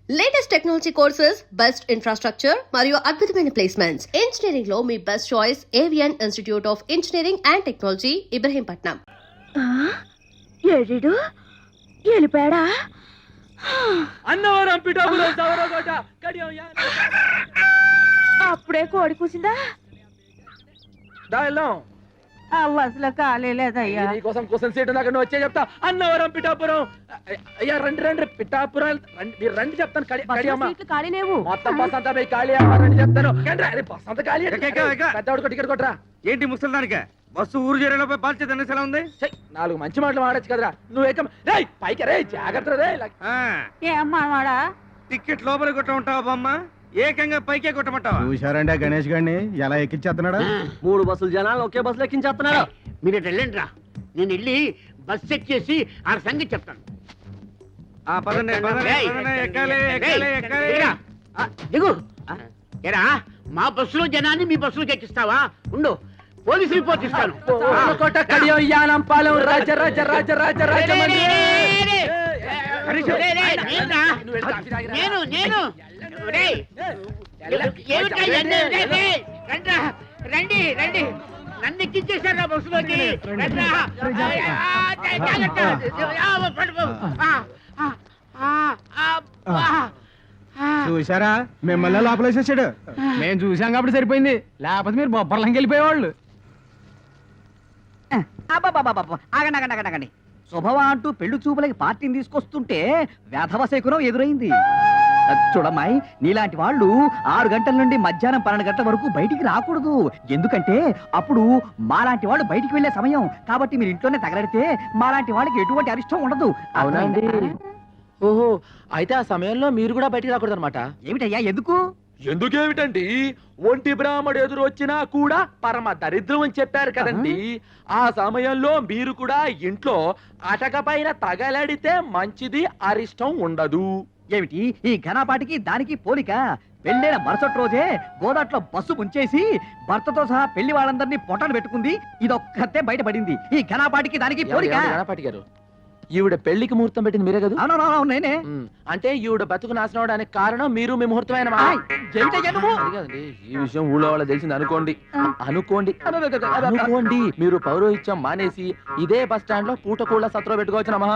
Latest technology courses, best infrastructure మరియు అద్భుతమైన placements. Engineering లో మీ best choice Avion institute of engineering and technology, Ibrahimpatnam. ఏడు వెళ్ళిపోయాడా? అన్నవరం పిఠాపురం సవరకోట కడియం అప్పుడే కోడి కూసిందా? దాయిలం అసలు కాలేదయ్యా. నీకోసం కోసం సీట్ దాకా నువ్వు వచ్చే చెప్తా. అన్నవరం పిఠాపురం. అయ్యా రండి రండి పిఠాపురం మీరు రండి చెప్తాను. కడియమ్మ ఖాళీ లేవు. మొత్తం బస్ అంతా పోయి ఖాళీ అమ్మ రండి చెప్తాను. బస్ అంతా ఖాళీ పెద్దవాడికి టికెట్ కొట్టరా. ఏంటి ముసలిదానిక బస్సు ఊరు చేరేలోపై బాధ్యత ఎలా ఉంది? నాలుగు మంచి మాటలు మాడచ్చు కదరా. నువ్వు ఏకం రే పైకి రే జాగ్రత్త రే. ఏమ్మా టికెట్ లోపల కొట్ట ఉంటావా బొమ్మ? ఏకంగా పైకే కొట్టమంటావా? చూశారండి గణేష్ గారిని ఎలా ఎక్కించేస్తున్నాడా? 3 బస్సులు జనాలు ఒకే బస్సులో ఎక్కించేస్తున్నాడు. మీరు వెళ్ళండి రా, నేను వెళ్ళి బస్ చెక్ చేసి ఆ సంగతి చెప్తాను. పదండి ఎక్కాలి ఎక్కాలి ఎక్కాలి. దిగు. ఎరా మా బస్సులో జనాన్ని మీ బస్సులోకి ఎక్కిస్తావా? ఉండు, పోలీసు రిపోర్ట్ ఇస్తాను. కోట కడియం యానంపాలెం రాజ రాజ రాజ రాజ రాజ నేను రండి రండి, నన్ను ఎక్కించేశారా బస్సులోకి? చూసారా మిమ్మల్ని లోపలేసేసాడు. మేము చూసాం కాబట్టి సరిపోయింది, లేకపోతే మీరు బొబ్బర్లంకి వెళ్ళిపోయేవాళ్ళు. ఆగండి. శుభవా అంటూ పెళ్లి చూపులకి పార్టీని తీసుకొస్తుంటే వేధవ శకునం ఎదురైంది. చూడమ్మాయి, నీలాంటి వాళ్ళు 6 గంటల నుండి మధ్యాహ్నం 12 గంటల వరకు బయటికి రాకూడదు. ఎందుకంటే అప్పుడు మాలాంటి వాళ్ళు బయటికి వెళ్లే సమయం. కాబట్టి మీరు ఇంట్లోనే తగలడితే మాలాంటి వాళ్ళకి ఎటువంటి అరిష్టం ఉండదు. అవునండి. ఓహో, అయితే ఆ సమయంలో మీరు కూడా బయటికి రాకూడదు అనమాట. ఏమిటయ్యా ఎందుకు? ఎందుకేమిటండి, ఒంటి బ్రాహ్మడు ఎదురు వచ్చినా కూడా పరమ దరిద్రం అని చెప్పారు కదండి. ఆ సమయంలో మీరు కూడా ఇంట్లో అటక పైన తగలడితే మంచిది, అరిష్టం ఉండదు. ఏమిటి ఈ ఘనపాటికి దానికి పోలిక? పెళ్ళైన మరుసటి రోజే గోదాట్లో బస్సు ముంచేసి భర్తతో సహా పెళ్లి వాళ్ళందరినీ పొట్టను పెట్టుకుంది. ఇదొక్కతే బయటపడింది. ఈ ఘనపాటికి దానికి పోలిక? గణపతి గారు, ఈవిడ పెళ్లికి ముహూర్తం పెట్టింది మీరే కదా? అవునవును నేనే. అంటే ఈవిడ బతుకు నాశనం అవడానికి కారణం మీరు, మీ ముహూర్తమైన ఈ విషయం ఊళ్ళో వాళ్ళ తెలిసింది అనుకోండి. అనుకోండి మీరు పౌరోహిత్యం మానేసి ఇదే బస్ స్టాండ్ లో పూటకూళ్ళ సత్రం పెట్టుకోవచ్చునమ్మా.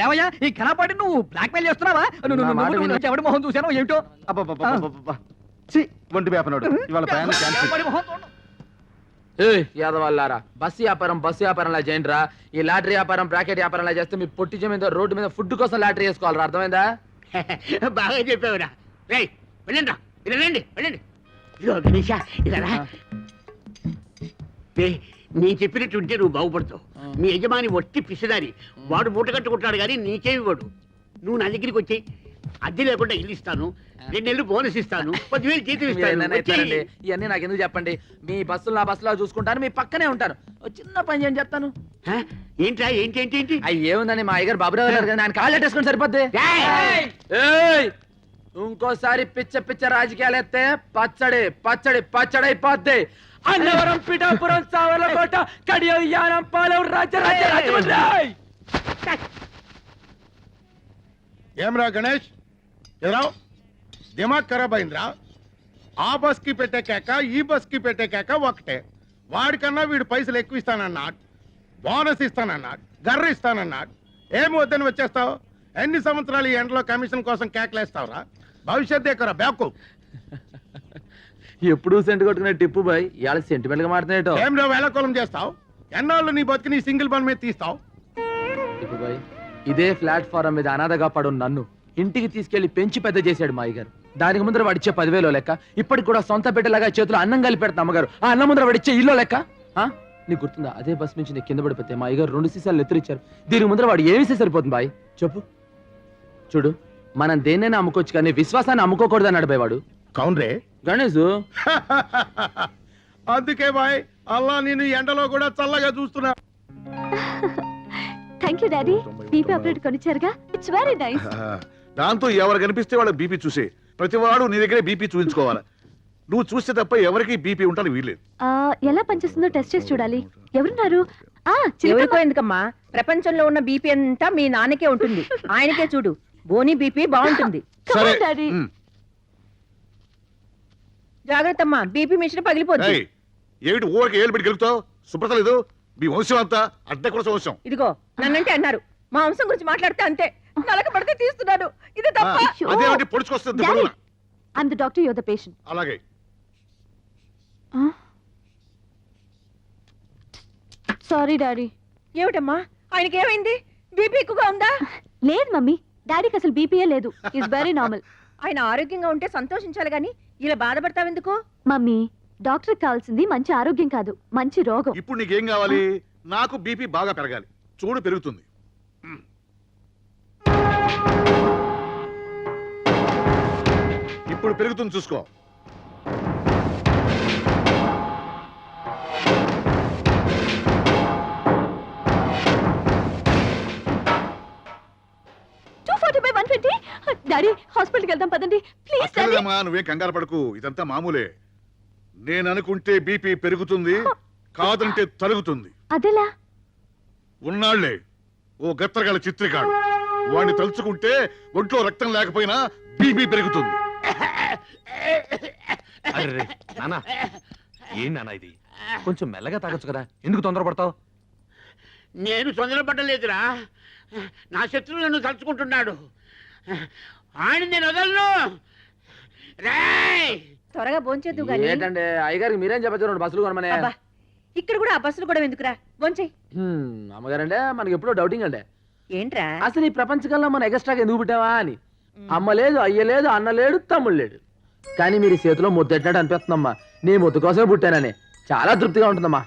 ఏమయ్యా ఈ ఘనపాటి నువ్వు బ్లాక్ మెయిల్ చేస్తున్నావా? ఎవడి మొహం చూసానో ఏమిటో. ఒంటి వేపనాడు ఇవాళ ప్రయాణం క్యాన్సిల్. యాదవల్లారా, బస్సు వ్యాపారంలా చేయండి రా. ఈ లాటరీ వ్యాపారం, బ్రాకెట్ వ్యాపారంలా చేస్తే మీ పొట్టి మీద రోడ్డు మీద ఫుడ్ కోసం లాటరీ వేసుకోవాలరా. అర్థమైందా? బాగా చెప్పావురా. రేయ్ వెళ్ళండి, వెళ్ళండి వెళ్ళండి. ఇదిగో గణేష, ఇలా నేను చెప్పినట్టు ఉంటే నువ్వు బాగుపడతావు. మీ యజమాని వట్టి పిసిదారి, వాడు మూట కట్టుకుంటాడు కానీ నీకేమి వాడు. నువ్వు నా దగ్గరికి వచ్చి అద్దె లేకుండా ఇల్లు ఇస్తాను, 2 నెలలు బోనస్ ఇస్తాను, 10,000 జీతం ఇస్తాను. ఇవన్నీ నాకు ఎందుకు చెప్పండి. మీ బస్సులు నా బస్సులో చూసుకుంటాను, మీ పక్కనే ఉంటాను. చిన్న పని చేయని చెప్తాను. ఏంట్రా ఏంటి ఏంటి ఏంటి? అవి ఏముందని మా అయ్యగారు బాబురావు గారు ఆయన కాళ్ళు ఎట్టేసుకుని సరిపోద్ది. ఇంకోసారి పిచ్చ రాజకీయాలు ఎత్తే పచ్చడి పచ్చడి పచ్చడి అయిపోద్ది. అన్నవరం పిఠాపురం సావర్లకోట కడియం యానంపాలెం రాజ రాజ రాజమండ్రి. ఏమరా గణేష్, ఎదురావు దిమాగ్ ఖరాబ్ అయిందిరా. ఆ బస్ కి పెట్టే కేక, ఈ బస్ కి పెట్టే కేక ఒకటే. వాడికన్నా వీడు పైసలు ఎక్కువ ఇస్తానన్నాడు, బోనస్ ఇస్తానన్నాడు, గర్ర ఇస్తానన్నాడు. ఏమి వద్దని వచ్చేస్తావు? ఎన్ని సంవత్సరాలు ఈ ఎండలో కమిషన్ కోసం కేకలేస్తావురా? భవిష్యత్ ఎక్కరా బ్యాకు. ఎప్పుడు సెంటు కొట్టుకునే టిప్పు బాయ్ ఇవాళ సెంటిమెంట్ గా మాట్లాడేటో. ఏమిరా వేళకోళం చేస్తావు? ఎన్నాళ్ళు నీ బతికి నీ సింగిల్ బన్ మీద తీస్తావు? టిప్పు బాయ్, ఇదే ప్లాట్ఫారం మీద అనాథగా పడు నన్ను ఇంటికి తీసుకెళ్లి పెంచి పెద్ద చేశాడు మా అయ్యగారు. దానికి ముందర వాడిచ్చే 10,000 లెక్క, ఇప్పటికి కూడా సొంత బిడ్డలాగా చేతులు అన్నం కలిపి పెడతా అమ్మగారు. ఆ అన్నం ముందర వాడిచ్చే ఇల్లు లెక్క. నీకు గుర్తుందా? అదే బస్ నుంచి నేను కింద పడిపోతే మా అయ్యగారు 2 సీసాలు ఎత్తురిచ్చారు. దీనికి ముందర వాడు ఏమిస్తే సరిపోతుంది బాయ్ చెప్పు. చూడు, మనం దేన్నైనా అమ్ముకోవచ్చు కానీ విశ్వాసాన్ని అమ్ముకోకూడదు అన్నాడు బాయ్ వాడు. కౌన్రే గణేష్. అందుకే బాయ్ అల్లా నేను ఎండలో కూడా చల్లగా చూస్తున్నా. Thank you daddy. బీపీ ఆపరేట్ కొనిచ్చారుగా, ఇట్స్ వెరీ నైస్. దాంతో ఎవరు కనిపిస్తే వాళ్ళ బీపీ చూసే ప్రతివాడు నీ దగ్గరే బీపీ చూపించుకోవాలి. నువ్వు చూస్తే తప్ప ఎవరికి బీపీ ఉంటాను వీల్లేదు. ఎలా పనిచేస్తుందో టెస్ట్ చేసి చూడాలి. ఎవరున్నారు? ఎవరికో ఎందుకమ్మా, ప్రపంచంలో ఉన్న బీపీ అంతా మీ నాన్నకే ఉంటుంది. ఆయనకే చూడు. బోని బీపీ బాగుంటుంది. సరే డాడీ ఉమ్. జాగ్రత్త అమ్మా, బీపీ మిషన్ పగిలిపోద్ది. ఏయ్, ఏమిటి ఊరికి ఏళ్ళు పెట్టి గెలుగుతావు? శుభ్రత లేదు. మీ వంశం అంతా అడ్డ కూడా వంశం. ఇదిగో నన్నంటే అన్నారు, మా వంశం గురించి మాట్లాడితే అంతే. నలక పడితే తీస్తున్నాడు, ఇది ఆ, తప్ప. అదేమిటి పొడుచుకొస్తుంది డాడీ బరువున? I'm the doctor, your the patient. అలాగే సారీ డాడీ. ఏమిటమ్మా, ఆయనకి ఏమైంది? బీపీ ఎక్కువగా ఉందా? లేదు మమ్మీ, డాడీకి అసలు బీపీఏ లేదు. It's very normal. ఆయన ఆరోగ్యంగా ఉంటే సంతోషించాలి గాని ఇలా బాధపడతావెందుకు? మమ్మీ, డాక్టర్ కావాల్సింది మంచి ఆరోగ్యం కాదు, మంచి రోగం. ఇప్పుడు నీకేం కావాలి? నాకు బీపీ బాగా పెరగాలి. చూడు పెరుగుతుంది. ఇప్పుడు పెరుగుతుంది చూసుకో. డాడీ హాస్పిటల్కి వెళ్దాం పదండి ప్లీజ్. డాడీ అక్కర్లేదమ్మా, నువ్వేం కంగారు పడకు. ఇదంతా మామూలే. నేను అనుకుంటే బీపీ పెరుగుతుంది, కాదంటే తరుగుతుంది. అదెలా? ఉన్నాళ్లే ఓ గత్తరగల చిత్రికాడు. వాడిని తలుచుకుంటే ఒంట్లో రక్తం లేకపోయినా బీపీ పెరుగుతుంది. అరే నాన్న, ఏం నాన్న ఇది? కొంచెం మెల్లగా తాగొచ్చు కదా, ఎందుకు తొందరపడతావు? నేను తొందరపడలేదురా, నా శత్రువు నన్ను తలుచుకుంటున్నాడు. ఆయన నేను వదలను. రేయ్, త్వరగా భోంచేద్దు గాని. ఏంటంటే అయ్యగారికి మీరేం చెప్పచ్చు? రెండు బస్సులు కొనమనే. అబ్బా, ఇక్కడ కూడా ఆ బస్సులు కూడా ఎందుకురా? భోంచేయ్. అమ్మగారంటే మనకి ఎప్పుడో డౌటింగ్ అంటే ఏంట్రా? అసలు ఈ ప్రపంచకంలో మన ఎగస్ట్రాగా ఎందుకు పుట్టావా అని. అమ్మ లేదు, అయ్య లేదు, అన్న లేడు, తమ్ముడు లేడు. కానీ మీరు ఈ చేతిలో ముద్దెట్టినట్టు అనిపిస్తుందమ్మా. నీ ముద్దు కోసమే పుట్టానని చాలా తృప్తిగా ఉంటుందమ్మా.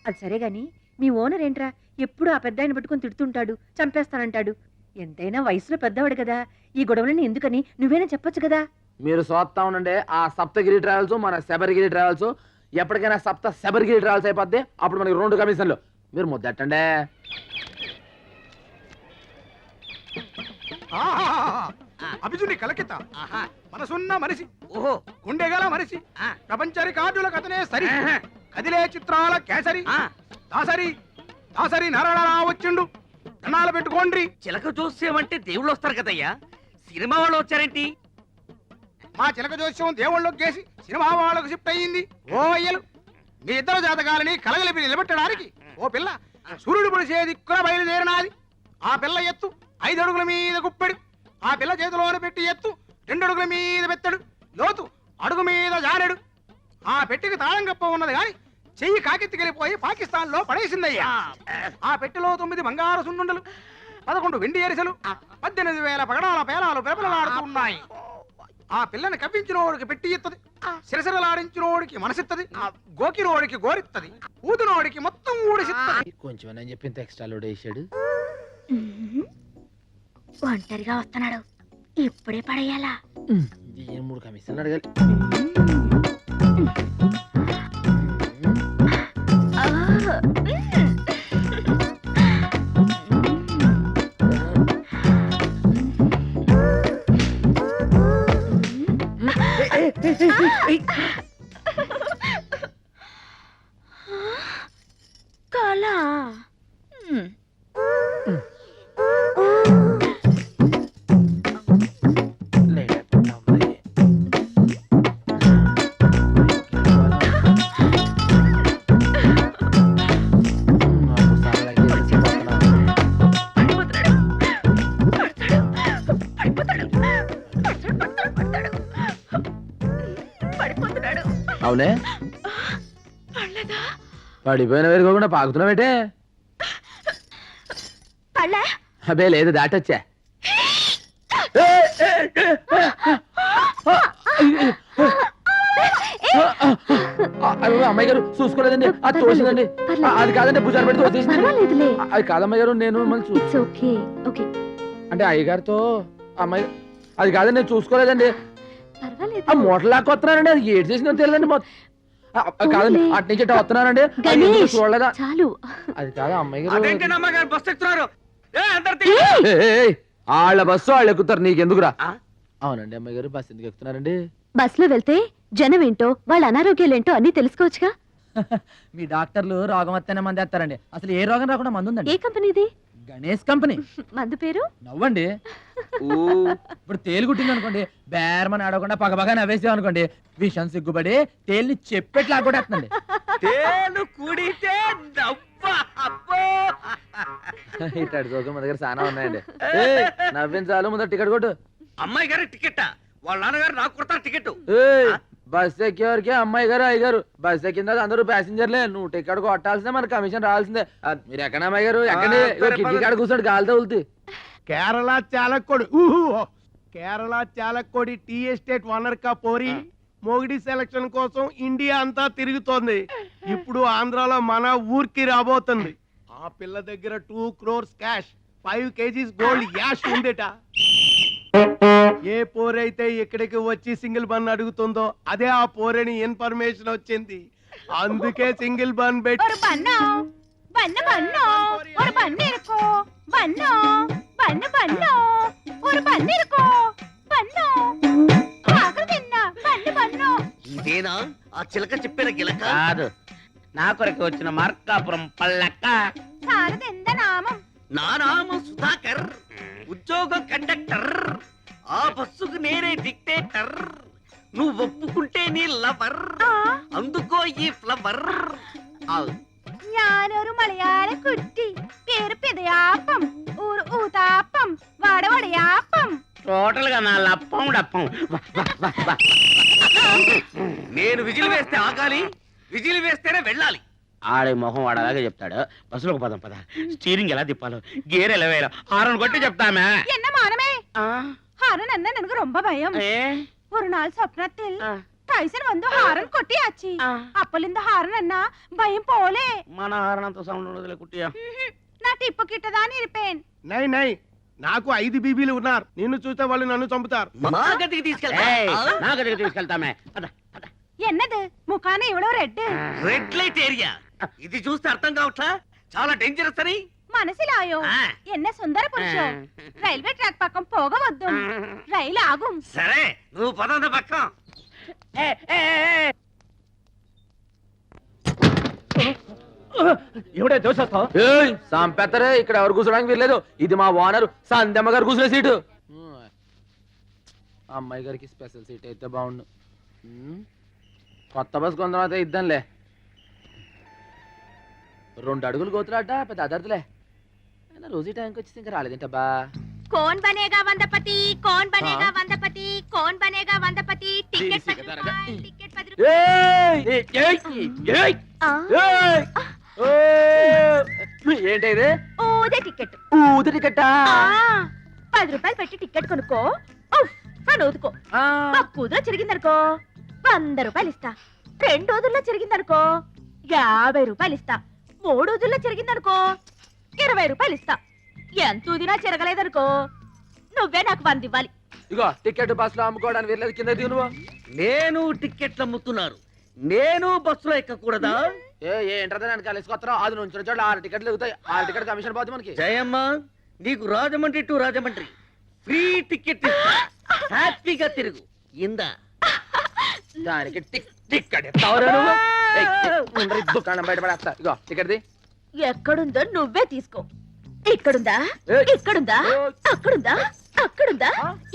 అది సరే గాని మీ ఓనర్ ఏంట్రా ఎప్పుడు ఆ పెద్ద ఆయన పట్టుకుని తిడుతుంటాడు, చంపేస్తానంటాడు. ఎంతైనా వయసులో పెద్దవాడు కదా, ఈ గొడవలని ఎందుకని నువ్వేనా చెప్పొచ్చు కదా. మీరు చూస్తా ఉండండి, ఆ సప్తగిరి ట్రావెల్స్ మన శబరిగిరి ట్రావెల్స్ ఎప్పటికైనా శబరిగిరి ట్రావెల్స్ అయిపోద్ది. అప్పుడు మనకి 2 కమిషన్లు. మీరు ముద్దెట్టండి. అభిజుని కలకిత మనసున్న మనిషి, ఓహో, గుండెగల మనిషి, ప్రపంచ రికార్డుల కథనే సరి, కదిలే చిత్రాల కేసరి, దాసరి దాసరి నరళరా వచ్చిండు. కన్నాలు పెట్టుకోండి. చిలక చూసేమంటే దేవుళ్ళు వస్తారు కదయ్యా, సినిమా వాళ్ళు వచ్చారేంటి? మా చిలక జోస్యం దేవుళ్ళకి గేసి సినిమా వాళ్ళకు షిఫ్ట్ అయ్యింది. ఓ అయ్యలు, మీ ఇద్దరు జాతకాలని కలగలిపి నిలబెట్టడానికి ఓ పిల్ల సూర్యుడు పొడిసే దిక్కున బయలుదేరినాది. ఆ పిల్ల ఎత్తు 5 అడుగుల మీద గుప్పెడు. ఆ పిల్ల చేతిలోనే పెట్టి ఎత్తు 2 అడుగుల మీద పెత్తడు. లోతు అడుగు మీద జానెడు. ఆ పెట్టికి తాళం కప్ప ఉన్నది గాని చెయ్యి కాకెత్తికెళ్ళిపోయి పాకిస్తాన్ లో పడేసిందయ్యా. ఆ పెట్టెలో 9 బంగారు సున్నుండలు, 11 వెండి ఎరిసెలు, 18,000 పగడాల పేలాలు పెరపలలాడుతున్నాయి. ఆ పిల్లని కవ్వించినోడికి పెట్టి ఇత్తది, సిరసిరలాడించినోడికి మనసిత్తది, గోకినోడికి గోరిత్తది, ఊదినోడికి మొత్తం ఊడిసిత్తది. కొంచెం అని చెప్పి ఇంత ఎక్స్ట్రా లోడ్ వేసాడు. ఒంటరిగా వస్తున్నాడు, ఇప్పుడే పడేయాలా? 3 కమిషన్లు అడగాలి. కళ అవునే పడిపోయిన వేరుకోకుండా పాకుతున్నావేటే? అబే లేదు, దాటొచ్చా. అమ్మాయి గారు చూసుకోలేదండి, అది తోసిందండి. అది కాదండి, భుజాలు పెడితే వచ్చేసింది. అది కాదమ్మాయి గారు, నేను మిమ్మల్ని అంటే అయ్యగారితో అమ్మాయి అది కాదండి, నేను చూసుకోలేదండి. ఆ మూటలు లాక్కొస్తున్నానండి, అది ఏడు చేసిందో తెలియదండి. కాదండి, అటు నుంచి ఇటు వస్తున్నానండి, చూడలేదా? చాలు. అది కాదు అమ్మాయి గారు, అమ్మగారు బస్ ఎక్కుతున్నారు. వాళ్ళ బస్సు వాళ్ళు ఎక్కుతారు, నీకెందుకురా? అవునండి అమ్మాయి గారు, బస్సు ఎందుకు ఎక్కుతున్నారండి? బస్ లో వెళ్తే జనం ఏంటో, వాళ్ళ అనారోగ్యాలు ఏంటో అన్ని తెలుసుకోవచ్చుగా. మీ డాక్టర్లు రోగం వస్తేనే మంది వేస్తారండి, అసలు ఏ రోగం రాకుండా మందు ఉందండి. ఏ కంపెనీది? గణేష్ కంపెనీ. మందు పేరు నవ్వండి. ఇప్పుడు తేలు కుట్టింది అనుకోండి, బేరమని ఆడకుండా పగపగా నవ్వేసాం అనుకోండి, విషయం సిగ్గుపడి తేలిని చెప్పెట్లా కొట్టేస్తుందండి. తేలు కుడితే ఇట్లాంటి జోకులు మా దగ్గర చాలా ఉన్నాయండి. ఏయ్, నవ్వించాలు ముందర టికెట్ కొట్టు. అమ్మాయి గారి టికెట్ వాళ్ళ నాన్నగారు నాకు కొడతారు టికెట్. ఏయ్, బస్ ఎక్కేవారికి అమ్మాయి గారు అయ్యగారు, బస్ ఎక్కిన తర్వాత అందరూ ప్యాసింజర్లే. నువ్వు టికెట్ కొట్టాల్సిందే, మన కమిషన్ రావాల్సిందే. మీరు ఎక్కడ అమ్మాయి గారు ఎక్కడి కిడ్నీ కాడ కూర్చోండి, గాలితో వెళ్తే. Kerala Chalakudy Kerala Chalakudy tea estate owner కా పోరి మోగిడి సెలక్షన్ కోసం ఇండియా అంతా తిరుగుతోంది. ఇప్పుడు ఆంధ్రాలో మన ఊరికి రాబోతుంది. ఆ పిల్ల దగ్గర 2 crores క్యాష్, 5 kgs గోల్డ్ యాష్ ఉందేట. ఏ పోరైతే ఇక్కడికి వచ్చి సింగిల్ బన్ అడుగుతుందో అదే ఆ పోరని ఇన్ఫర్మేషన్ వచ్చింది. అందుకే సింగిల్ బన్ పెట్టి ఇదేనా ఆ చిలక చెప్పిన గిలక? కాదు, నా కొరకు వచ్చిన మార్కాపురం పల్లక్క. నా నామం సుధాకర్, ఉద్యోగం కండక్టర్. ఆ బస్సుకు నేనే డిక్టేటర్. నువ్వు ఒప్పుకుంటే నీ లవర్, అందుకో ఈ ఫ్లవర్. ഞാനൊരു മലയാള കുട്ടി, പേര് പിതയാപ്പം, ഊർ ഊതാപ്പം, വടവടയാപ്പം. టోటల్ గా నా లప్పం డప్పం. నేను విజిల్ వేస్తే ఆగాలి, విజిల్ వేస్తేనే వెళ్ళాలి. ఆడే మొహం వాడలాగే చెప్తాడు. బస్సులోకి పదం పద. స్టీరింగ్ ఎలా తిప్పాలో, గేర్ ఎలా వేయాలో హారన్ కొట్టి చెప్తామే. என்ன மானமே, ஹாரன் என்ன எனக்கு ரொம்ப பயம். ஒரு நாள் சொப்னத்தில் டைசன் வந்து హారన్ కొట్టియాచి. అప్పలింద హారన్ అన్న భయం పోలే. మన హారన్ అంత సౌండ్ ఉండదులే కుట్టియా. నా టిప్పు కిట్టదాని ఇరిపేన్. నై నై, నాకు 5 బీబీలు ఉన్నారు. నిన్ను చూస్తే వాళ్ళు నన్ను చంపుతారు. నా గదికి తీసుకెళ్తామే. ఎన్నది ముఖాన ఇవ్వడం రెడ్ రెడ్ లైట్ ఏరియా. ఇది చూస్తే అర్థం కావట్లా, చాలా డేంజరస్ అని. మనసిలాయో ఎన్న సుందర పురుషో. రైల్వే ట్రాక్ పక్కం పోగవద్దు, రైలు ఆగుం. సరే, నువ్వు పదంద పక్కం. ఎవడే దోసేస్తావు? సంపెత్తరే, ఇక్కడ ఎవరు కూర్చోడానికి వీల్లేదు. ఇది మా ఓనరు సంధ్యమ్మ గారు కూర్చునే సీటు. అమ్మాయి గారికి స్పెషల్ సీట్ అయితే బాగుండు. కొత్త బస్ కొంత అయితే ఇద్దాంలే. 2 అడుగులు గోతులాట, పెద్ద అదర్దులే. రోజు టైంకి వచ్చి ఇంకా రాలేదేంటబ్బా. कौन बनेगा वंदपति, कौन बनेगा वंदपति, कौन बनेगा वंदपति. टिकट 10 रुपए, टिकट 10 रुपए. ఏంటి ఇది? ఊదే టికెట్. ఊది టికెట్టా? 10 రూపాయలు పెట్టి టికెట్ కొనుక్కో, అని ఊదుకో. ఒక్క ఊదులో చెరిగిందనుకో 100 రూపాయలు ఇస్తా. 2 ఊదుల్లో చెరిగిందనుకో 50 రూపాయలు ఇస్తా. 3 ఊదుల్లో చెరిగిందనుకో 20 రూపాయలు ఇస్తా. ఎంత ఊదినా చెరగలేదనుకో నువ్వే నాకు 100 ఇవ్వాలి. ఇగో టికెట్ బస్ లో అమ్ముకోవడానికి వెళ్ళేది, కింద దిగు నువ్వు. నేను టికెట్లు అమ్ముతున్నారు, నేను బస్సులో ఎక్కకూడదా? ఏంటంటే నేను కలిసికొత్తారా? అది నుంచి చోట్ల 6 టికెట్లు ఎగుతాయి. 6 టికెట్ కమిషన్ పోతుంది మనకి. జయమ్మ, నీకు Rajahmundry to Rajahmundry free ticket హ్యాపీగా తిరుగు. ఇందా దానికి టికెట్ దుకాణం బయట పడేస్తా. ఇగో టికెట్ ది. ఎక్కడుందో నువ్వే తీసుకో. ఇక్కడుందా, ఇక్కడుందా, అక్కడుందా, అక్కడుందా,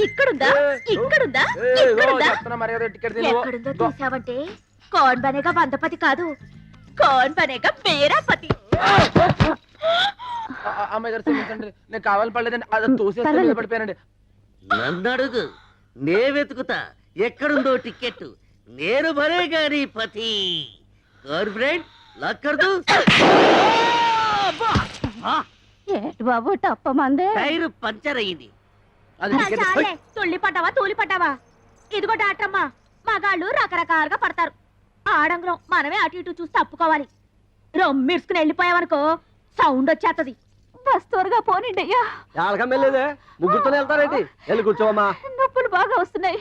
ఇక్కడుందా, ఇక్కడుందా, ఇక్కడుందా. మర్యాద టికెట్ ఎక్కడుందో తీసావంటే కౌన్ బనేగా వందపతి కాదు, కౌన్ బనేగా మేరాపతి. అమ్మాయి గారు క్షమించండి, నేను కావాలని పడలేదండి. అది తోసేస్తే పడిపోయానండి. నన్ను అడుగు, నే వెతుకుతా ఎక్కడుందో టికెట్. నేను భరే గారి పతి. గర్ల్ ఫ్రెండ్ లక్కర్దు. ఏంటి బాబు టప్ప మందే? టైరు పంచర్ అయింది. తుళ్ళి పడ్డావా, తూలి పడ్డావా? ఇదిగో డాక్టరమ్మా, మగాళ్ళు రకరకాలుగా పడతారు. ఆడంగులం మనమే అటు ఇటు చూసి తప్పుకోవాలి. రొమ్మిడ్చుకుని వెళ్ళిపోయావనుకో సౌండ్ వచ్చేస్తది. బస్ త్వరగా పోనండి అయ్యా. వెళ్ళలేదే, ముగ్గురుతోనే వెళ్తారేంటి? వెళ్ళి కూర్చోవమ్మా. నొప్పులు బాగా వస్తున్నాయి.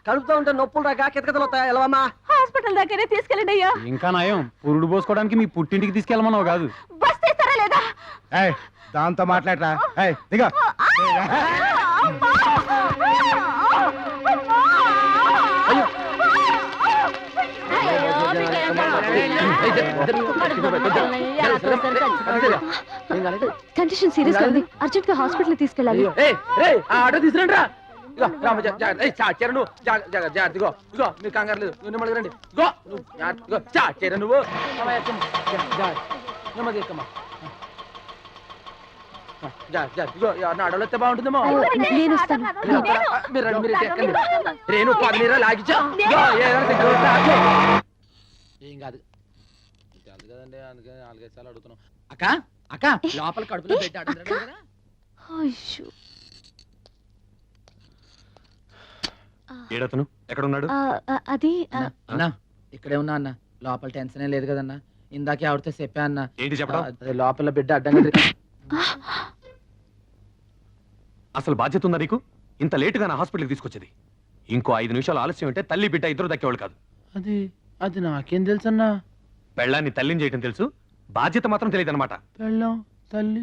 కడుపుతో ఉంటే నొప్పులు రాక కితకితలు వస్తాయి. వెళ్ళవమ్మా. హాస్పిటల్ దగ్గరే తీసుకెళ్ళండి అయ్యా. ఇంకా నయం, పురుడు పోసుకోవడానికి మీ పుట్టింటికి తీసుకెళ్ళమన్నావు కాదు. బస్ తీస్తారా లేదా? దాంతో మాట్లాడరా. దిగా ఏం కాలేదు కండిషన్ సీరియస్ గా ఉంది అర్జెంట్ గా హాస్పిటల్ తీసుకెళ్ళాలి. ఆ ఆటో తీసుకురండి రా. ఇగో రామ చాచారు నువ్వు జాగ్రత్త. ఇగో ఇగో మీరు కంగారు లేదు, నువ్వు నెమ్మది రండి. ఇగో ఇగో చాచారు నువ్వు నెమ్మది ఎక్కమ్మా. ఇగో నా ఆడోళ్ళు వస్తే బాగుంటుందేమో. నేను వస్తాను. మీరు రండి, మీరు ఎక్కండి. రేణు పదినీరా లాగిచ్చా. ఏం కాదు కదండి, అందుకే 4-5 సార్లు అడుగుతున్నాం. అక్క అక్క లోపల కడుపులో పెట్టి అయ్యో. ఏడతను ఎక్కడ ఉన్నాడు? అది అన్నా ఇక్కడే ఉన్నా అన్న. లోపల టెన్షన్ లేదు కదన్నా. ఇందాకే ఆవిడతో చెప్పా అన్న. ఏంటి చెప్పడం? లోపల బిడ్డ అడ్డంగా అసలు బాధ్యత ఉందా నీకు? ఇంత లేటుగా నా హాస్పిటల్కి తీసుకొచ్చేది. ఇంకో 5 నిమిషాలు ఆలస్యం అంటే తల్లి బిడ్డ ఇద్దరు దక్కేవాళ్ళు కాదు. అది అది నాకేం తెలుసు అన్నా. పెళ్ళాన్ని తల్లిని చేయటం తెలుసు, బాధ్యత మాత్రం తెలియదు అనమాట. పెళ్ళం తల్లి.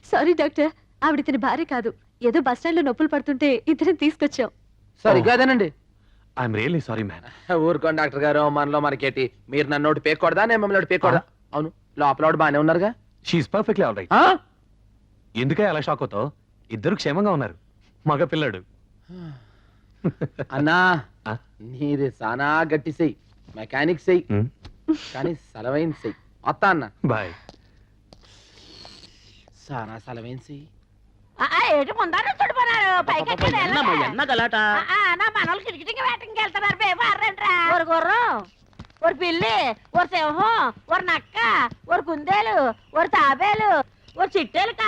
సారీ డాక్టర్, ఆవిడ ఇతని భార్య కాదు. ఏదో బస్ స్టాండ్ లో నొప్పులు పడుతుంటే ఇద్దరం తీసుకొచ్చాం. సరే కాదేనండి. I'm really sorry man. ఊరుకోండి డాక్టర్ గారు, మనలో మనకేటి. మీరు నన్ను ఒకటి పేకూడదా, నేను మిమ్మల్ని ఒకటి పేకూడదా? అవును, లోపల ఒకటి బాగానే ఉన్నారుగా. She's perfectly all right. ఎందుకే అలా షాక్ అవుతావు? ఇద్దరు క్షేమంగా ఉన్నారు. మగ పిల్లాడు. అన్నా నీది సానా గట్టి సెయ్యి, మెకానిక్ సెయ్యి, కానీ సలవైన సెయ్యి. వస్తా అన్న. బాయ్. సానా సలవైన సెయ్యి. ఏటి ముందారు చుడిపోనారు పైకి ఎన్న గలాట నా మనోళ్ళు కిటికీ వేటకి వెళ్తున్నారు బేబారంట్రా. ఒక గుర్రం, ఒక పిల్లి, ఒక సింహం, ఒక నక్క, ఒక కుందేలు, ఒక తాబేలు, ఒక చిట్టెలుక,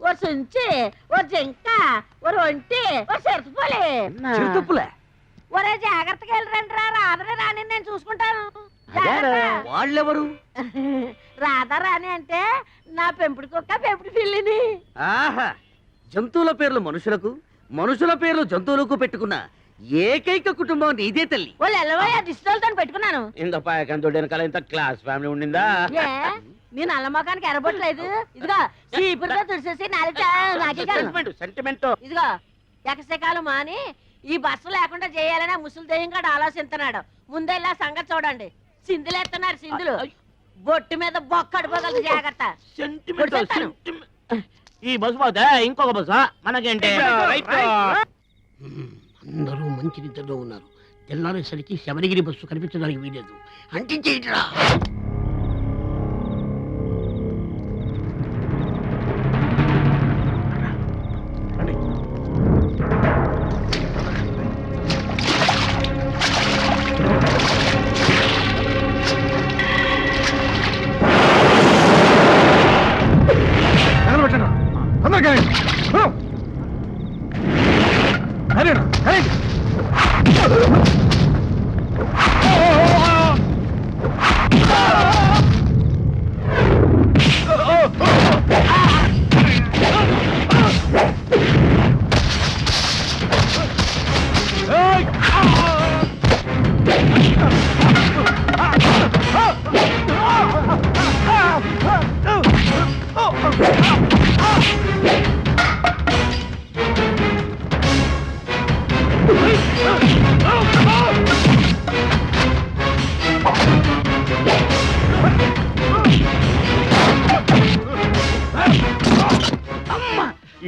ఒక సుంచి, ఒక జింక, ఒక ఒంటి, ఒక చిరుతపులి. చిరుతపులే? ఒరే జాగ్రత్తగా వెళ్ళరంట్రా. రాధని రాని నేను చూసుకుంటాను. వాళ్ళెవరు? రాధా రాని అంటే నా పెంపుడు కుక్క, పెంపుడు పిల్లిని. ఆహా, జంతువుల పేర్లు మనుషులకు, మనుషుల పేర్లు జంతువులకు పెట్టుకున్న ఏకైక కుటుంబం నీదే తల్లి. వాళ్ళు ఎల్లవయ్యా దిష్టితో పెట్టుకున్నాను. ఇంత పాయకంతో వెనకాల ఇంత క్లాస్ ఫ్యామిలీ ఉండిందా? ఏ నీ నల్ల మొఖానికి ఎరబొట్టలేదు. ఇదిగో చీపురుగా తుడిసేసి నాకే సెంటిమెంట్. ఇదిగో ఎకసెకాలు మాని ఈ బస్సు లేకుండా చేయాలని ముసలి దెయ్యంగాడు ఆలోచిస్తున్నాడు. ముందెల్లా సంగతి చూడండి. సింధులేస్తున్నారు సింధులు. బొట్టు మీద బొక్క అడిపోగలదు. జాగ్రత్త. ఈ బస్సు పోతే ఇంకొక బస్సు మనకేంటి? అందరూ మంచి నిద్రలో ఉన్నారు. తెల్లారేసరికి శబరిగిరి బస్సు కనిపించడానికి వీలేదు. అంటించేయట్రా.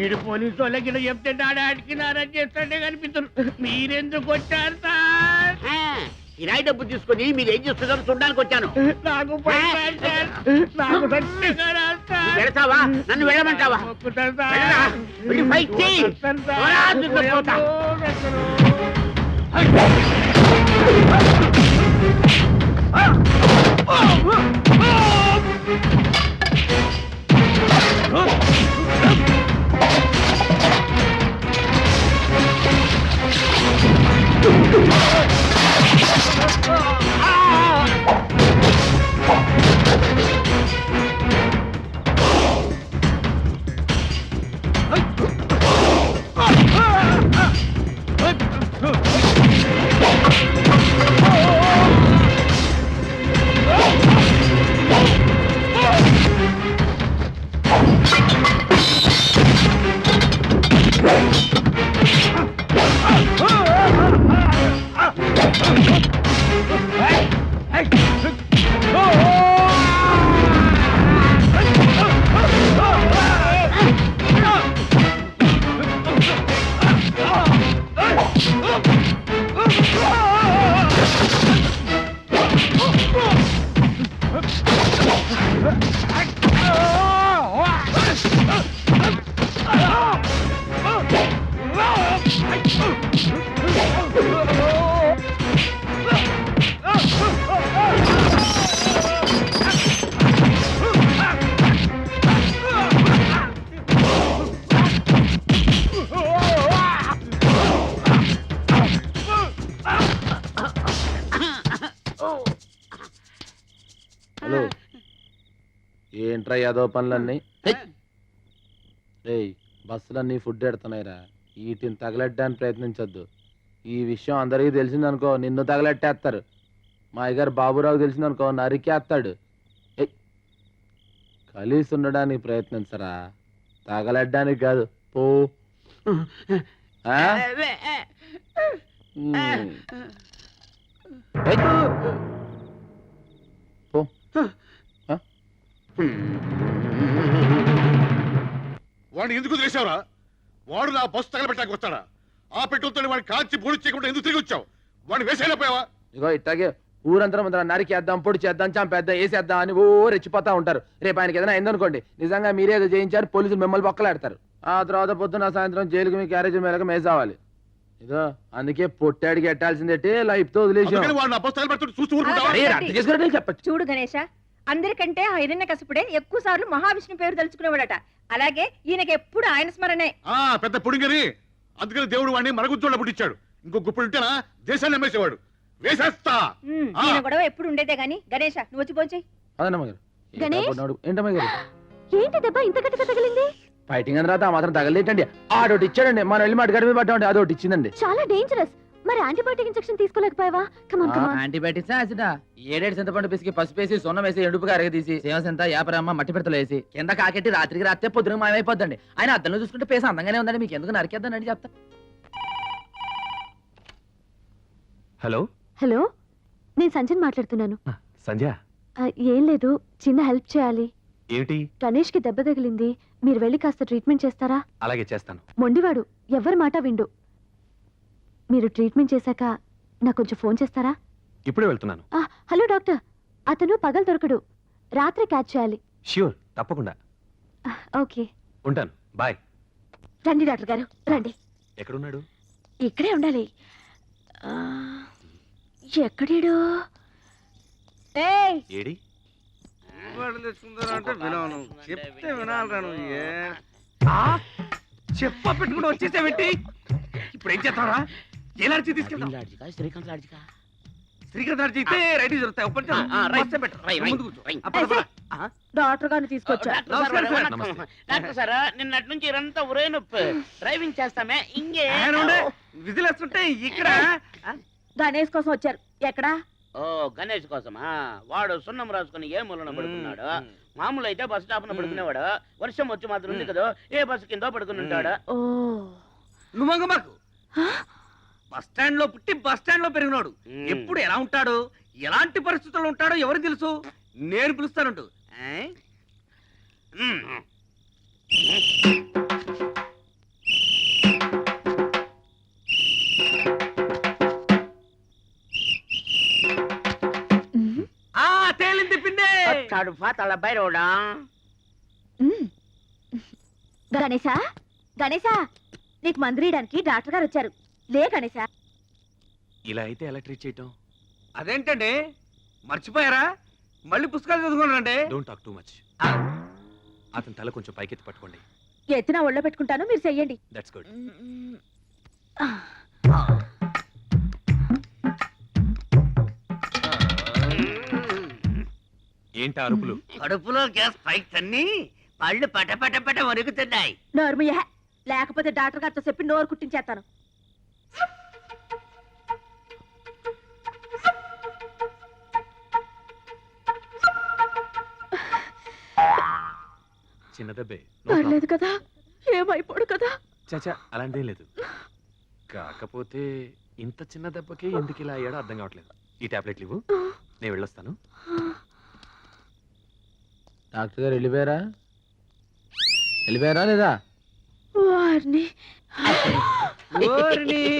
ఈడు పోలీసు వాళ్ళకి చెప్తే డాడాడికి నారా చేస్తుంటే కనిపిస్తుంది. మీరెందుకు వచ్చారు సార్? కిరాయి డబ్బు తీసుకొని మీరు ఏం చేస్తున్నారు చూడడానికి వచ్చాను. వెళతావా? నన్ను వెళ్ళమంటావా? హలో ఏంట్రా యాదో పనులన్నీ రేయ్ బస్సులన్నీ ఫుడ్ ఎడుతున్నాయిరా వీటిని తగలెట్టడానికి ప్రయత్నించొద్దు. ఈ విషయం అందరికీ తెలిసిందనుకో నిన్ను తగలెట్టేస్తారు. మా అయ్యగారు బాబురావు తెలిసిందనుకో నరికేస్తాడు. కలిసి ఉండడానికి ప్రయత్నించరా, తగలెట్టడానికి కాదు. పో ఆ? ఏయ్. పో ఆ? వాడిని ఎందుకు వదిలేసావురా? వాడు నా బస్సు తగలబెట్టానికి వస్తాడా? ఆ పెట్రోల్తో వాడిని కాల్చి పొడి చేయకుండా ఎందుకు తిరిగి వచ్చావు? వాడిని వేసేయలేకపోయావా? ఇగో ఇట్టాగే ఊరంతా ముందర నరికేద్దాం, పొడి చేద్దాం, చంపేద్దాం, వేసేద్దాం అని ఓ రెచ్చిపోతా ఉంటారు. రేపు ఆయనకి ఏదైనా అయిందనుకోండి, నిజంగా మీరే ఏదో చేయించారు, పోలీసులు మిమ్మల్ని బొక్కలాడతారు. ఆ తర్వాత పొద్దున్న సాయంత్రం జైలుకి మీ క్యారేజ్ మేరకు మేసావాలి. ఇదో అందుకే పొట్టాడికి ఎట్టాల్సిందేంటి లైఫ్ తో వదిలేసి అందుకని వాడు నా బస్సు తగలబెట్టు చూస్తూ ఊరుకుంటావా? చెప్పచ్చు. చూడు గణేష, అందరికంటే ఆ హిరణ్యకశిపుడే ఎక్కువ సార్లు మహావిష్ణు పేరు తలుచుకునేవాడట. అలాగే ఈయనకి ఎప్పుడు ఆయన స్మరణే. ఆ పెద్ద పుడింగని, అందుకని దేవుడు వాడిని మరగుజ్జోళ్ళ పుట్టించాడు. ఇంకో గుప్పుడు ఉంటేనా దేశాన్ని అమ్మేసేవాడు. వేసేస్తా. ఈయన గొడవ ఎప్పుడు ఉండేదే గాని గణేష నువ్వు వచ్చి పోంచేయి. అదన్నమ్మ గారు. గణేష్? ఏంటమ్మా గారు ఏంటి దెబ్బ ఇంత గట్టిగా తగిలింది? ఫైటింగ్ అని తర్వాత ఆ మాత్రం తగలేటండి. ఆడోటి ఇచ్చాడండి, మనం వెళ్ళి మాట గడిమి పడ్డామండి, అదొకటి ఇచ్చిందండి. చాలా డేంజరస్. మరి యాంటీబయాటిక్ ఇంజెక్షన్ తీసుకోలేకపోయావా? కమాన్ కమాన్. యాంటీబయాటిక్స్ యాసిడా? ఏడేడు చింతపండు పిసికి పసుపు వేసి సొన్నం వేసి ఎండుపుగా అరగదీసి సేవసంత యాపరమ్మ మట్టి పెడతలు వేసి కింద కాకెట్టి రాత్రికి రాత్రే పొద్దున మాయమైపోద్దండి. ఆయన అద్దంలో చూసుకుంటే పేస అందంగానే ఉందండి. మీకు ఎందుకు నరికేద్దానండి చెప్తా. హలో హలో, నేను సంజయ్ మాట్లాడుతున్నాను. సంధ్య, ఏం లేదు, చిన్న హెల్ప్ చేయాలి. ఏమిటి? గణేష్ కి దెబ్బ తగిలింది, మీరు వెళ్ళి కాస్త ట్రీట్మెంట్ చేస్తారా? అలాగే చేస్తాను. మొండివాడు, ఎవరి మాట విండు. మీరు ట్రీట్మెంట్ చేశాక నాకు కొంచెం ఫోన్ చేస్తారా? ఇప్పుడే వెళ్తున్నాను. హలో డాక్టర్, అతను పగలు దొరకడు, రాత్రి క్యాచ్ చేయాలి. ష్యూర్, తప్పకుండా. ఓకే, ఉంటాను. బాయ్. రండి డాక్టర్ గారు రండి. ఎక్కడున్నాడు? ఇక్కడే ఉండాలి. ఎక్కడేడు? ఏడి? తెచ్చుకుందారంటే వినవను, చెప్తే వినాలరా నువ్వు. చెప్ప పెట్టుకుంటూ వచ్చేసావేంటి? ఇప్పుడు ఏం చేస్తావరా? ఏ లాడ్జి తీసుకెళ్తాం? శ్రీకాంత్ లాడ్జికా? శ్రీకాంత్ లాడ్జి అయితే రైట్ దొరుకుతాయి. ఓపెన్ చేయి. రైట్ పెట్టు. ముందు కూర్చో. డాక్టర్ గారిని తీసుకొచ్చా. డాక్టర్ సార్, నిన్నటి నుంచి ఇదంతా ఒరే నొప్పి. డ్రైవింగ్ చేస్తామే ఇంకే విజిల్ వేస్తుంటే ఇక్కడ గణేష్ కోసం వచ్చారు. ఎక్కడా? ఓ గణేష్ కోసమా? వాడు సున్నం రాసుకుని ఏ మూలన పడుకున్నాడు. మామూలు అయితే బస్ స్టాప్ న పడుకునేవాడు. వర్షం వచ్చి మాత్రం ఉంది కదా, ఏ బస్సు కింద పడుకుని ఉంటాడు. నువ్వు మాకు బస్ స్టాండ్ లో పుట్టి బస్ స్టాండ్ లో పెరిగినాడు. ఎప్పుడు ఎలా ఉంటాడు, ఎలాంటి పరిస్థితుల్లో ఉంటాడో ఎవరికి తెలుసు? నేను పిలుస్తానంటూ. తేలింది పిండే. పాతాళ బైరోడా. గణేశా, గణేశా, నీకు మందురీయడానికి డాక్టర్ గారు వచ్చారు. లే గణేశా. ఇలా అయితే ఎలా ట్రీట్ చేయటం? అదేంటండి మర్చిపోయారా? మళ్ళీ పుస్తకాలు చదువుకోండి. Don't talk too much. అతని తల కొంచెం పైకెత్తి పట్టుకోండి. ఎత్తిన ఒళ్ళో పెట్టుకుంటాను, మీరు చెయ్యండి. That's good. ఏంటి అరుపులు? కడుపులో గ్యాస్ పైకి తన్ని పళ్ళు పట పట పట వరుగుతున్నాయి. నోర్మయ్య, లేకపోతే డాక్టర్ గారితో చెప్పి నోరు కుట్టించేస్తాను. చిన్న దెబ్బే. పర్లేదు కదా, ఏమైపోడు కదా. చాచా, అలాంటిదేం లేదు. కాకపోతే ఇంత చిన్న దెబ్బకి ఎందుకు ఇలా అయ్యాడో అర్థం కావట్లేదు. ఈ టాబ్లెట్లు ఇవ్వు, నేను వెళ్ళొస్తాను. డాక్టర్ గారు వెళ్ళిపోయారా? వెళ్ళిపోయారా లేదా? వారిని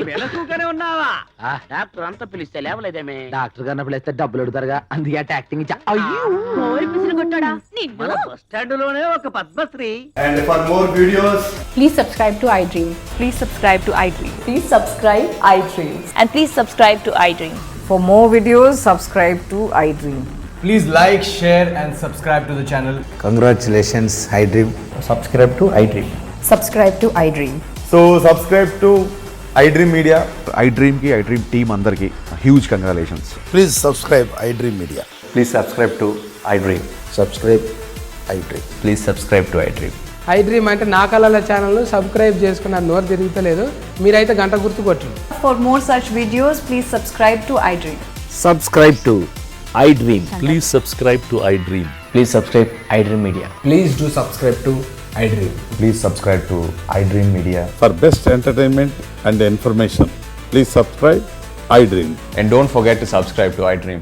వెనకూకనే ఉన్నావా? ఆ, డాక్టర్ అంతా పిలిస్తే లేవలేదేమే? డాక్టర్ గారిని పిలిస్తే డబ్బులు అడుగుతారుగా, అందుకే అట్ట యాక్టింగ్ ఇచ్చా. అయ్యో ఓరి పిసిని కొట్టాడా మన నిన్ను బస్ స్టాండ్ లోనే ఒక Padmashri. And for more videos, please subscribe to iDream. Please subscribe to iDream. Please subscribe iDream. And please subscribe to iDream. For more videos, subscribe to iDream. please like, share, and subscribe to the channel. Congratulations, iDream. Subscribe to iDream. Subscribe to iDream. So subscribe to iDream Media. iDream కి iDream team అందరికి huge congratulations. Please subscribe iDream Media. Please subscribe to iDream. Subscribe iDream. Please subscribe to iDream. iDream అంటే నా కళల channel subscribe చేసుకున్న నోరు తిరుగుతలేదు, మీరైతే గంట గుర్తు కొట్టండి. For more such videos, please subscribe to iDream. Subscribe to iDream. Please subscribe to iDream. Please subscribe iDream Media. Please do subscribe to iDream. Please subscribe to iDream Media. For best entertainment and information please subscribe iDream. And don't forget to subscribe to iDream.